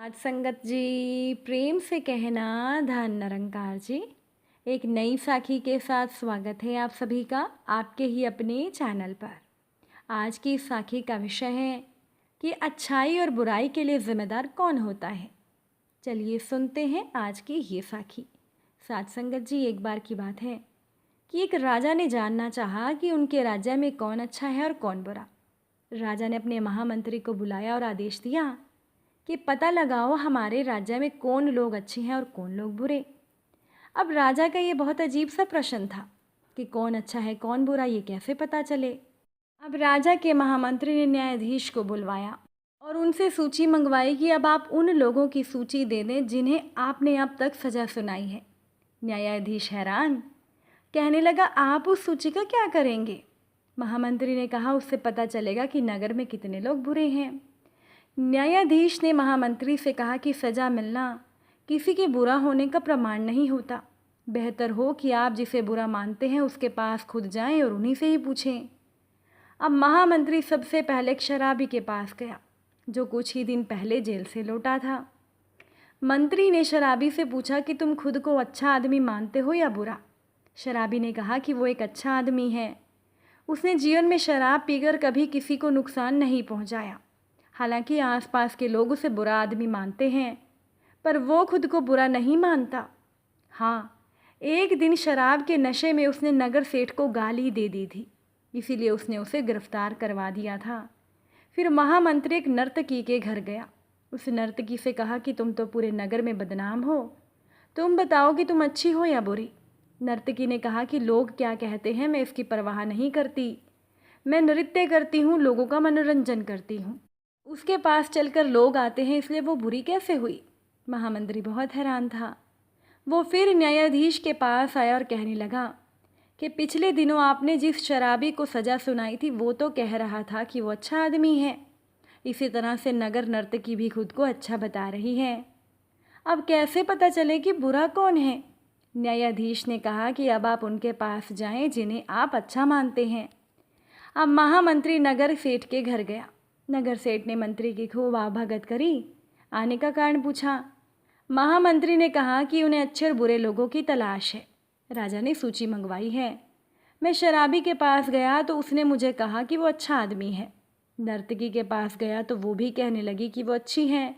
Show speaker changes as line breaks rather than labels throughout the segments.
आज संगत जी, प्रेम से कहना धन निरंकार जी। एक नई साखी के साथ स्वागत है आप सभी का आपके ही अपने चैनल पर। आज की इस साखी का विषय है कि अच्छाई और बुराई के लिए जिम्मेदार कौन होता है। चलिए सुनते हैं आज की ये साखी। साथ संगत जी, एक बार की बात है कि एक राजा ने जानना चाहा कि उनके राज्य में कौन अच्छा है और कौन बुरा। राजा ने अपने महामंत्री को बुलाया और आदेश दिया कि पता लगाओ हमारे राज्य में कौन लोग अच्छे हैं और कौन लोग बुरे। अब राजा का ये बहुत अजीब सा प्रश्न था कि कौन अच्छा है कौन बुरा, ये कैसे पता चले। अब राजा के महामंत्री ने न्यायाधीश को बुलवाया और उनसे सूची मंगवाई कि अब आप उन लोगों की सूची दे दें जिन्हें आपने अब तक सज़ा सुनाई है। न्यायाधीश हैरान, कहने लगा आप उस सूची का क्या करेंगे। महामंत्री ने कहा उससे पता चलेगा कि नगर में कितने लोग बुरे हैं। न्यायाधीश ने महामंत्री से कहा कि सज़ा मिलना किसी के बुरा होने का प्रमाण नहीं होता। बेहतर हो कि आप जिसे बुरा मानते हैं उसके पास खुद जाएं और उन्हीं से ही पूछें। अब महामंत्री सबसे पहले एक शराबी के पास गया जो कुछ ही दिन पहले जेल से लौटा था। मंत्री ने शराबी से पूछा कि तुम खुद को अच्छा आदमी मानते हो या बुरा। शराबी ने कहा कि वो एक अच्छा आदमी है। उसने जीवन में शराब पीकर कभी किसी को नुकसान नहीं पहुंचाया। हालांकि आसपास के लोग उसे बुरा आदमी मानते हैं, पर वो खुद को बुरा नहीं मानता। हाँ, एक दिन शराब के नशे में उसने नगर सेठ को गाली दे दी थी, इसीलिए उसने उसे गिरफ्तार करवा दिया था। फिर महामंत्री एक नर्तकी के घर गया। उस नर्तकी से कहा कि तुम तो पूरे नगर में बदनाम हो, तुम बताओ कि तुम अच्छी हो या बुरी। नर्तकी ने कहा कि लोग क्या कहते हैं मैं इसकी परवाह नहीं करती, मैं नृत्य करती हूँ, लोगों का मनोरंजन करती हूँ। उसके पास चलकर लोग आते हैं, इसलिए वो बुरी कैसे हुई। महामंत्री बहुत हैरान था। वो फिर न्यायाधीश के पास आया और कहने लगा कि पिछले दिनों आपने जिस शराबी को सज़ा सुनाई थी वो तो कह रहा था कि वो अच्छा आदमी है। इसी तरह से नगर नर्तकी भी खुद को अच्छा बता रही है। अब कैसे पता चले कि बुरा कौन है। न्यायाधीश ने कहा कि अब आप उनके पास जाएं जिन्हें आप अच्छा मानते हैं। अब महामंत्री नगर सेठ के घर गया। नगर सेठ ने मंत्री की खूब आवभगत करी, आने का कारण पूछा। महामंत्री ने कहा कि उन्हें अच्छे और बुरे लोगों की तलाश है। राजा ने सूची मंगवाई है। मैं शराबी के पास गया तो उसने मुझे कहा कि वो अच्छा आदमी है। नर्तकी के पास गया तो वो भी कहने लगी कि वो अच्छी है।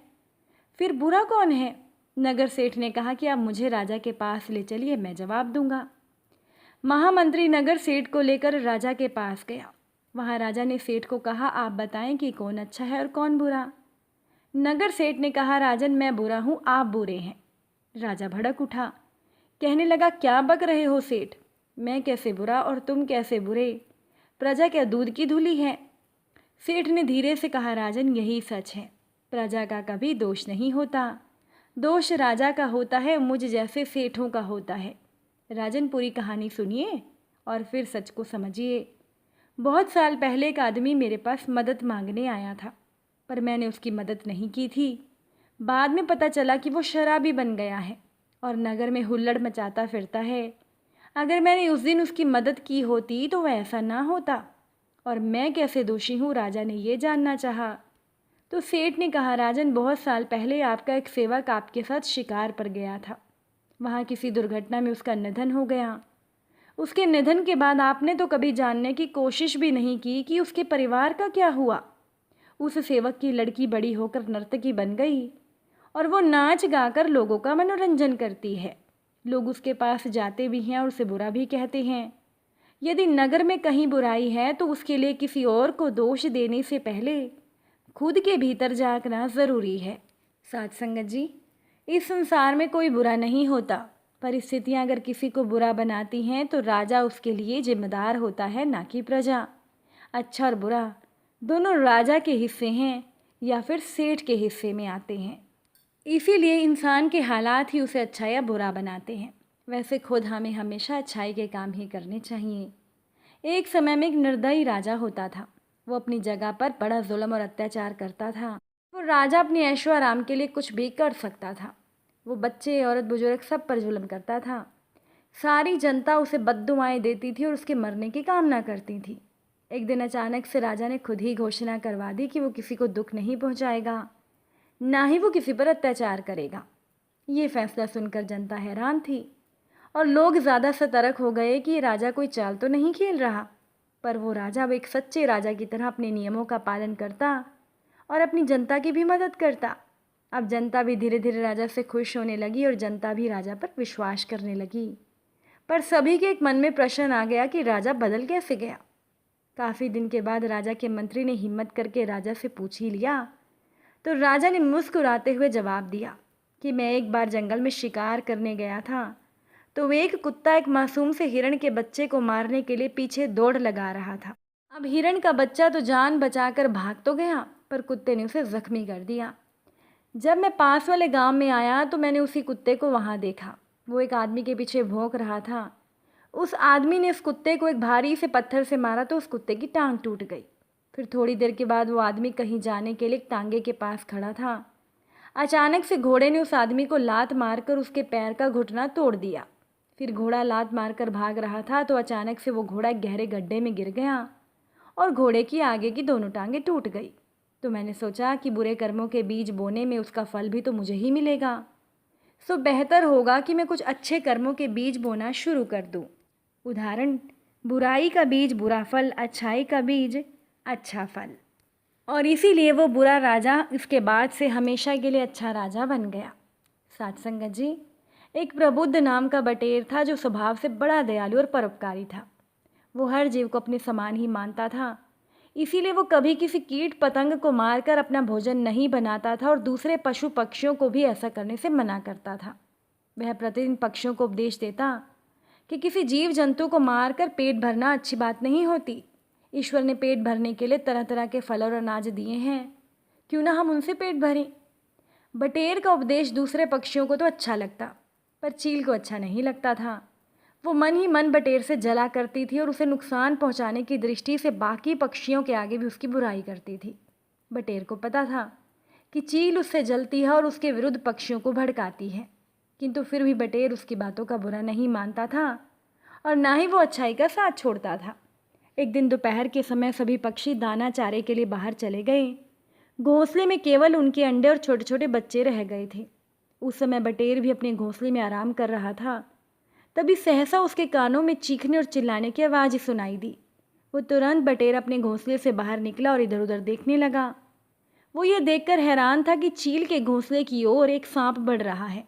फिर बुरा कौन है? नगर सेठ ने कहा कि आप मुझे राजा के पास ले चलिए, मैं जवाब दूंगा। महामंत्री नगर सेठ को लेकर राजा के पास गया। वहाँ राजा ने सेठ को कहा आप बताएं कि कौन अच्छा है और कौन बुरा। नगर सेठ ने कहा राजन मैं बुरा हूँ, आप बुरे हैं। राजा भड़क उठा, कहने लगा क्या बक रहे हो सेठ, मैं कैसे बुरा और तुम कैसे बुरे, प्रजा क्या दूध की धूली है। सेठ ने धीरे से कहा राजन यही सच है, प्रजा का कभी दोष नहीं होता, दोष राजा का होता है, मुझ जैसे सेठों का होता है। राजन पूरी कहानी सुनिए और फिर सच को समझिए। बहुत साल पहले एक आदमी मेरे पास मदद मांगने आया था, पर मैंने उसकी मदद नहीं की थी। बाद में पता चला कि वो शराबी बन गया है और नगर में हुल्लड़ मचाता फिरता है। अगर मैंने उस दिन उसकी मदद की होती तो वह ऐसा ना होता। और मैं कैसे दोषी हूँ, राजा ने ये जानना चाहा। तो सेठ ने कहा राजन बहुत साल पहले आपका एक सेवक आपके साथ शिकार पर गया था। वहाँ किसी दुर्घटना में उसका निधन हो गया। उसके निधन के बाद आपने तो कभी जानने की कोशिश भी नहीं की कि उसके परिवार का क्या हुआ। उस सेवक की लड़की बड़ी होकर नर्तकी बन गई और वो नाच गाकर लोगों का मनोरंजन करती है। लोग उसके पास जाते भी हैं और उसे बुरा भी कहते हैं। यदि नगर में कहीं बुराई है तो उसके लिए किसी और को दोष देने से पहले खुद के भीतर झांकना ज़रूरी है। साथ संगत जी, इस संसार में कोई बुरा नहीं होता। परिस्थितियां अगर किसी को बुरा बनाती हैं तो राजा उसके लिए जिम्मेदार होता है, ना कि प्रजा। अच्छा और बुरा दोनों राजा के हिस्से हैं या फिर सेठ के हिस्से में आते हैं। इसीलिए इंसान के हालात ही उसे अच्छा या बुरा बनाते हैं। वैसे खुद हमें हमेशा अच्छाई के काम ही करने चाहिए। एक समय में एक निर्दयी राजा होता था। वो अपनी जगह पर बड़ा जुल्म और अत्याचार करता था। वो राजा अपने ऐशो आराम के लिए कुछ भी कर सकता था। वो बच्चे, औरत, बुजुर्ग सब पर जुल्म करता था। सारी जनता उसे बद्दुआएं देती थी और उसके मरने की कामना करती थी। एक दिन अचानक से राजा ने खुद ही घोषणा करवा दी कि वो किसी को दुख नहीं पहुंचाएगा। ना ही वो किसी पर अत्याचार करेगा। ये फैसला सुनकर जनता हैरान थी और लोग ज़्यादा सतर्क हो गए कि ये राजा कोई चाल तो नहीं खेल रहा। पर वो राजा अब एक सच्चे राजा की तरह अपने नियमों का पालन करता और अपनी जनता की भी मदद करता। अब जनता भी धीरे धीरे राजा से खुश होने लगी और जनता भी राजा पर विश्वास करने लगी। पर सभी के एक मन में प्रश्न आ गया कि राजा बदल कैसे गया। काफ़ी दिन के बाद राजा के मंत्री ने हिम्मत करके राजा से पूछ ही लिया। तो राजा ने मुस्कुराते हुए जवाब दिया कि मैं एक बार जंगल में शिकार करने गया था, तो एक कुत्ता एक मासूम से हिरण के बच्चे को मारने के लिए पीछे दौड़ लगा रहा था। अब हिरण का बच्चा तो जान बचाकर भाग तो गया, पर कुत्ते ने उसे जख्मी कर दिया। जब मैं पास वाले गांव में आया तो मैंने उसी कुत्ते को वहां देखा। वो एक आदमी के पीछे भौंक रहा था। उस आदमी ने उस कुत्ते को एक भारी से पत्थर से मारा तो उस कुत्ते की टांग टूट गई। फिर थोड़ी देर के बाद वो आदमी कहीं जाने के लिए टांगे के पास खड़ा था। अचानक से घोड़े ने उस आदमी को लात मारकर उसके पैर का घुटना तोड़ दिया। फिर घोड़ा लात मारकर भाग रहा था तो अचानक से वो घोड़ा एक गहरे गड्ढे में गिर गया और घोड़े की आगे की दोनों टांगें टूट गई। तो मैंने सोचा कि बुरे कर्मों के बीज बोने में उसका फल भी तो मुझे ही मिलेगा, सो बेहतर होगा कि मैं कुछ अच्छे कर्मों के बीज बोना शुरू कर दूं। उदाहरण, बुराई का बीज बुरा फल, अच्छाई का बीज अच्छा फल। और इसीलिए वो बुरा राजा इसके बाद से हमेशा के लिए अच्छा राजा बन गया। साथ संगत जी, एक प्रबुद्ध नाम का बटेर था जो स्वभाव से बड़ा दयालु और परोपकारी था। वो हर जीव को अपने समान ही मानता था। इसीलिए वो कभी किसी कीट पतंग को मारकर अपना भोजन नहीं बनाता था और दूसरे पशु पक्षियों को भी ऐसा करने से मना करता था। वह प्रतिदिन पक्षियों को उपदेश देता कि किसी जीव जंतु को मारकर पेट भरना अच्छी बात नहीं होती। ईश्वर ने पेट भरने के लिए तरह तरह के फल और अनाज दिए हैं, क्यों ना हम उनसे पेट भरें। बटेर का उपदेश दूसरे पक्षियों को तो अच्छा लगता, पर चील को अच्छा नहीं लगता था। वो मन ही मन बटेर से जला करती थी और उसे नुकसान पहुंचाने की दृष्टि से बाकी पक्षियों के आगे भी उसकी बुराई करती थी। बटेर को पता था कि चील उससे जलती है और उसके विरुद्ध पक्षियों को भड़काती है, किंतु फिर भी बटेर उसकी बातों का बुरा नहीं मानता था और ना ही वो अच्छाई का साथ छोड़ता था। एक दिन दोपहर के समय सभी पक्षी दाना चारे के लिए बाहर चले गए। घोंसले में केवल उनके अंडे और छोटे छोटे बच्चे रह गए थे। उस समय बटेर भी अपने घोंसले में आराम कर रहा था। तभी सहसा उसके कानों में चीखने और चिल्लाने की आवाज़ सुनाई दी। वो तुरंत बटेर अपने घोंसले से बाहर निकला और इधर उधर देखने लगा। वो ये देखकर हैरान था कि चील के घोंसले की ओर एक सांप बढ़ रहा है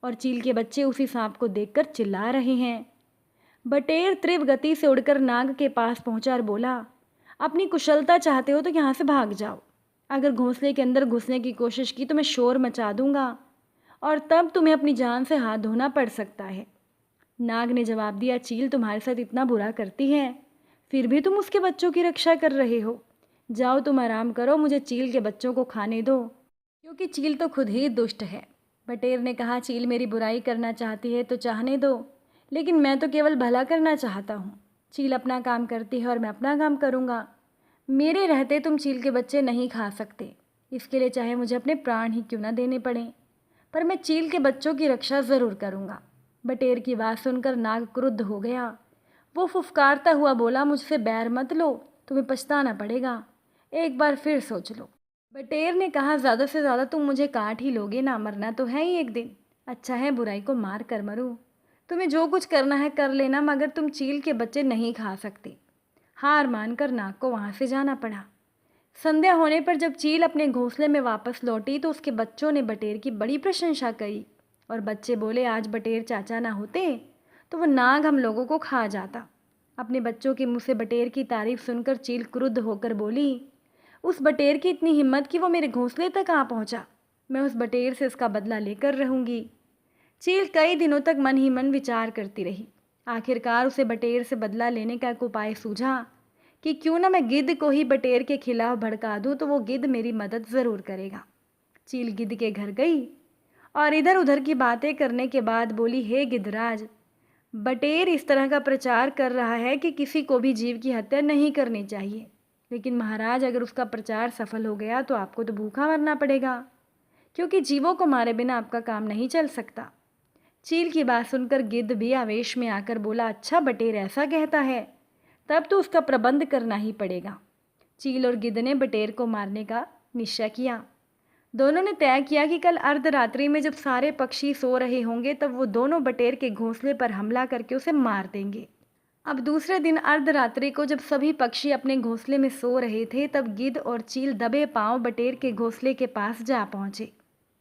और चील के बच्चे उसी सांप को देखकर चिल्ला रहे हैं। बटेर तीव्र गति से उड़कर नाग के पास पहुंचा और बोला, अपनी कुशलता चाहते हो तो यहाँ से भाग जाओ। अगर घोंसले के अंदर घुसने की कोशिश की तो मैं शोर मचा दूंगा और तब तुम्हें अपनी जान से हाथ धोना पड़ सकता है। नाग ने जवाब दिया, चील तुम्हारे साथ इतना बुरा करती है, फिर भी तुम उसके बच्चों की रक्षा कर रहे हो। जाओ तुम आराम करो, मुझे चील के बच्चों को खाने दो, क्योंकि चील तो खुद ही दुष्ट है। बटेर ने कहा, चील मेरी बुराई करना चाहती है तो चाहने दो, लेकिन मैं तो केवल भला करना चाहता हूँ। चील अपना काम करती है और मैं अपना काम करूँगा। मेरे रहते तुम चील के बच्चे नहीं खा सकते, इसके लिए चाहे मुझे अपने प्राण ही क्यों ना देने पड़े, पर मैं चील के बच्चों की रक्षा ज़रूर करूँगा। बटेर की बात सुनकर नाग क्रुद्ध हो गया। वो फुफकारता हुआ बोला, मुझसे बैर मत लो, तुम्हें पछताना पड़ेगा, एक बार फिर सोच लो। बटेर ने कहा, ज़्यादा से ज़्यादा तुम मुझे काट ही लोगे ना, मरना तो है ही एक दिन। अच्छा है बुराई को मार कर मरूं। तुम्हें जो कुछ करना है कर लेना, मगर तुम चील के बच्चे नहीं खा सकते। हार मानकर नाग को वहाँ से जाना पड़ा। संध्या होने पर जब चील अपने घोंसले में वापस लौटी तो उसके बच्चों ने बटेर की बड़ी प्रशंसा करी और बच्चे बोले, आज बटेर चाचा ना होते तो वो नाग हम लोगों को खा जाता। अपने बच्चों के मुँह से बटेर की तारीफ सुनकर चील क्रुद्ध होकर बोली, उस बटेर की इतनी हिम्मत कि वो मेरे घोंसले तक आ पहुँचा। मैं उस बटेर से इसका बदला लेकर रहूँगी। चील कई दिनों तक मन ही मन विचार करती रही। आखिरकार उसे बटेर से बदला लेने का एक उपाय सूझा कि क्यों ना मैं गिद्ध को ही बटेर के खिलाफ भड़का दूं तो वो गिद्ध मेरी मदद ज़रूर करेगा। चील गिद्ध के घर गई और इधर उधर की बातें करने के बाद बोली, हे गिद्धराज, बटेर इस तरह का प्रचार कर रहा है कि किसी को भी जीव की हत्या नहीं करनी चाहिए, लेकिन महाराज अगर उसका प्रचार सफल हो गया तो आपको तो भूखा मरना पड़ेगा, क्योंकि जीवों को मारे बिना आपका काम नहीं चल सकता। चील की बात सुनकर गिद्ध भी आवेश में आकर बोला, अच्छा बटेर ऐसा कहता है, तब तो उसका प्रबंध करना ही पड़ेगा। चील और गिद्ध ने बटेर को मारने का निश्चय किया। दोनों ने तय किया कि कल अर्धरात्रि में जब सारे पक्षी सो रहे होंगे तब वो दोनों बटेर के घोंसले पर हमला करके उसे मार देंगे। अब दूसरे दिन अर्धरात्रि को जब सभी पक्षी अपने घोंसले में सो रहे थे तब गिद्ध और चील दबे पांव बटेर के घोंसले के पास जा पहुंचे।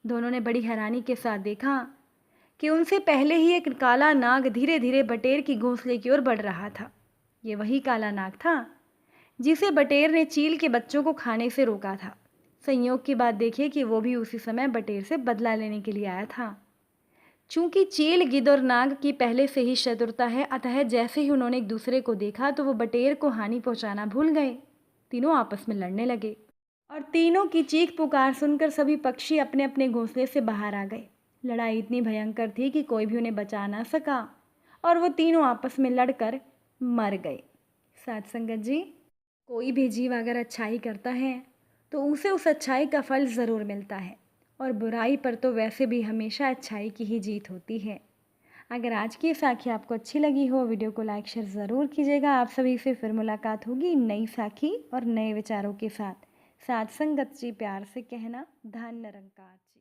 दोनों ने बड़ी हैरानी के साथ देखा कि उनसे पहले ही एक काला नाग धीरे धीरे बटेर की घोंसले की ओर बढ़ रहा था। ये वही काला नाग था जिसे बटेर ने चील के बच्चों को खाने से रोका था। संयोग की बात देखिए कि वो भी उसी समय बटेर से बदला लेने के लिए आया था। चूंकि चील, गिद्ध और नाग की पहले से ही शत्रुता है, अतः जैसे ही उन्होंने एक दूसरे को देखा तो वो बटेर को हानि पहुंचाना भूल गए। तीनों आपस में लड़ने लगे और तीनों की चीख पुकार सुनकर सभी पक्षी अपने अपने घोंसले से बाहर आ गए। लड़ाई इतनी भयंकर थी कि कोई भी उन्हें बचा ना सका और वो तीनों आपस में लड़कर मर गए। साथ संगत जी, कोई भी जीव अगर अच्छाई करता है तो उसे उस अच्छाई का फल ज़रूर मिलता है और बुराई पर तो वैसे भी हमेशा अच्छाई की ही जीत होती है। अगर आज की साखी आपको अच्छी लगी हो, वीडियो को लाइक शेयर ज़रूर कीजिएगा। आप सभी से फिर मुलाकात होगी नई साखी और नए विचारों के साथ। साथ संगत जी, प्यार से कहना, धन निरंकार जी।